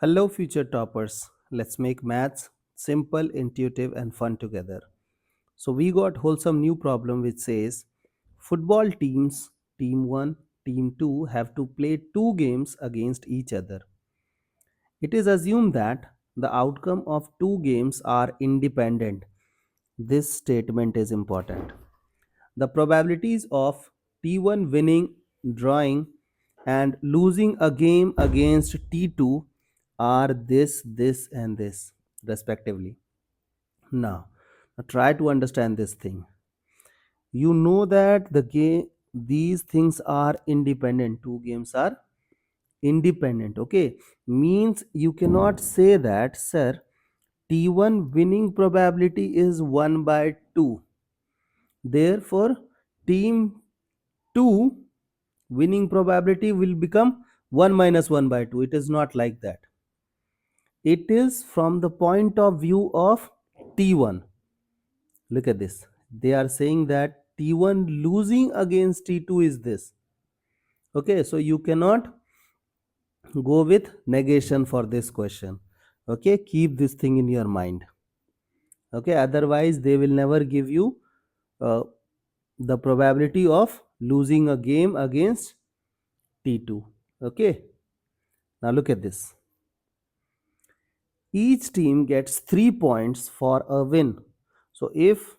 Hello, future toppers. Let's make maths simple, intuitive, and fun together. So, we got wholesome new problem which says football teams, team 1, team 2, have to play two games against each other. It is assumed that the outcome of two games are independent. This statement is important. The probabilities of T1 winning, drawing, and losing a game against T2 are this, and this, respectively. Now, try to understand this thing. You know that these things are independent. Two games are independent. Okay, means you cannot say that, sir. T1 winning probability is 1 by 2. Therefore, team 2 winning probability will become 1 minus 1 by 2. It is not like that. It is from the point of view of T1. Look at this. They are saying that T1 losing against T2 is this. Okay, so you cannot go with negation for this question. Okay, keep this thing in your mind. Okay, otherwise they will never give you uh, the probability of losing a game against T2. Okay, now look at this. Each team gets 3 points for a win. So if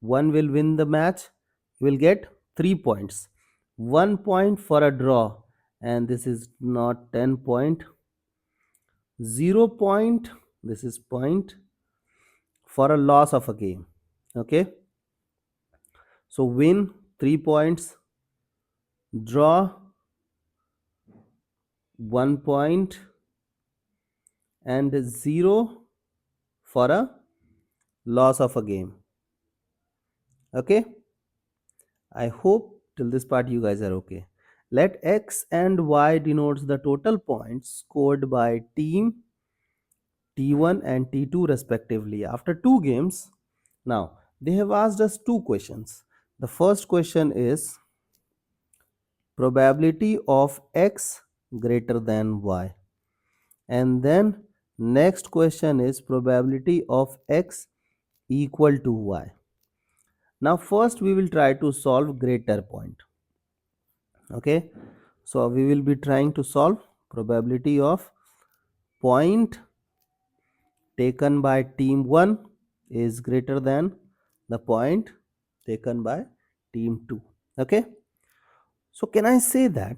one will win the match, you will get 3 points. 1 point for a draw, and this is not 10 point. 0 point, this is point for a loss of a game. Okay, so win 3 points, draw 1 point, and 0 for a loss of a game. Okay, I hope till this part you guys are okay. Let X and Y denotes the total points scored by team T1 and T2 respectively after two games. Now, they have asked us two questions. The first question is probability of X greater than Y. And then next question is probability of X equal to Y. Now first we will try to solve greater point. Okay, so we will be trying to solve probability of point taken by team 1 is greater than the point taken by team 2. Okay, so can I say that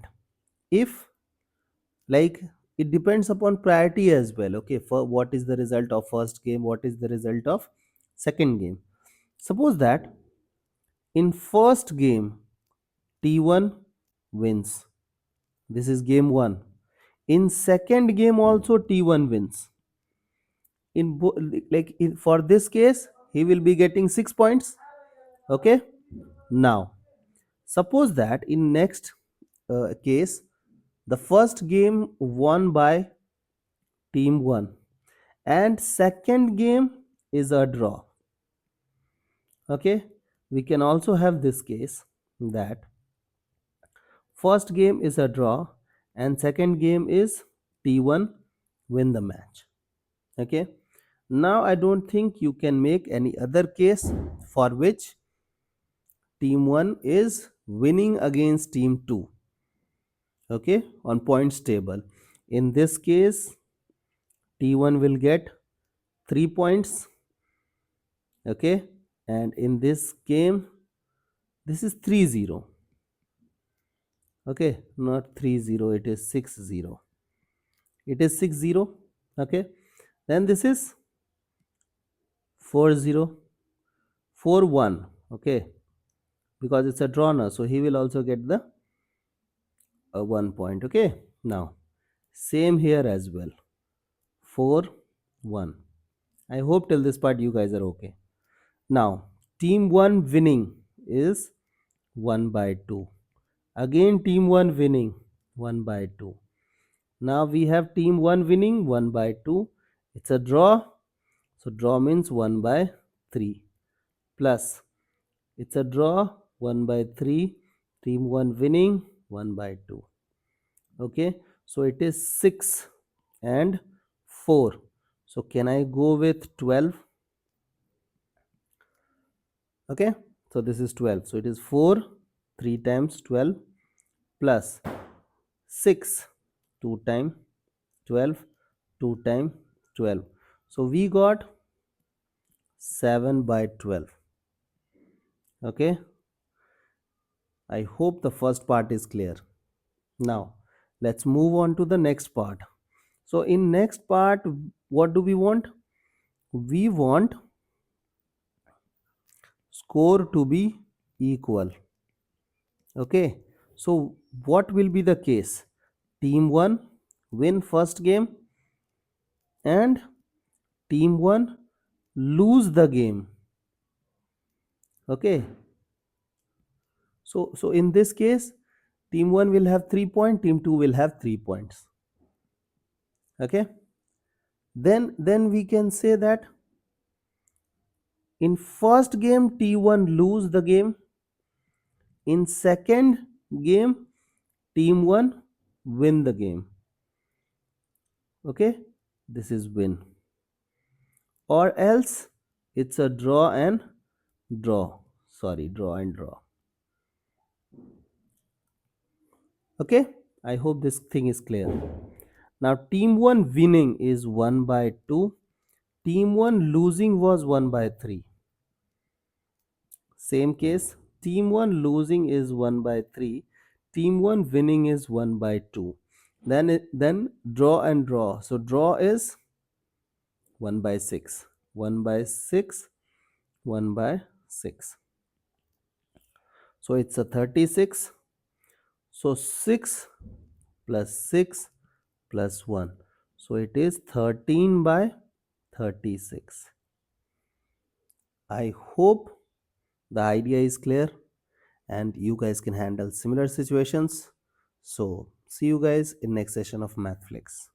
if, like, it depends upon priority as well. Okay, for what is the result of first game, what is the result of second game. Suppose that in first game T1 wins, this is game 1. In second game also T1 wins. In for this case he will be getting 6 points. Okay, now suppose that in next case the first game won by team 1 and second game is a draw. Okay, we can also have this case that first game is a draw and second game is T1 win the match. Okay, now I don't think you can make any other case for which team 1 is winning against team 2. Okay, on points table. In this case T1 will get 3 points. Okay, and in this game this is 3-0. Okay, not 3-0, it is 6-0. It is 6-0. Okay, then this is 4-0, 4-1. Okay, because it's a draw now, so he will also get the 1 point. Okay, now same here as well, 4-1. I hope till this part you guys are okay. Now team 1 winning is 1 by 2. Again team 1 winning 1 by 2. Now we have team 1 winning 1 by 2. It's a draw, so draw means 1 by 3 plus it's a draw 1 by 3, team 1 winning 1 by 2. Okay, so it is 6 and 4. So can I go with 12? Okay, so this is 12. So it is 4, 3 times 12 plus 6, 2 times 12, 2 times 12. So we got 7 by 12. Okay, I hope the first part is clear. Now let's move on to the next part. So in next part, what do we want? We want score to be equal. Okay, so what will be the case? Team 1 win first game and team 1 lose the game. Okay, so in this case, team 1 will have 3 points, team 2 will have 3 points. Okay, then we can say that in first game T1 lose the game, in second game team 1 win the game. Okay, this is win, or else it's a draw and draw. Sorry, draw and draw. Okay, I hope this thing is clear. Now team 1 winning is 1 by 2, team 1 losing was 1 by 3. Same case, team 1 losing is 1 by 3, team 1 winning is 1 by 2. Then draw and draw. So draw is 1 by 6, 1 by 6, 1 by 6. So it's a 36. So 6 plus 6 plus 1. So it is 13 by 36. I hope the idea is clear and you guys can handle similar situations. So see you guys in next session of MathFlix.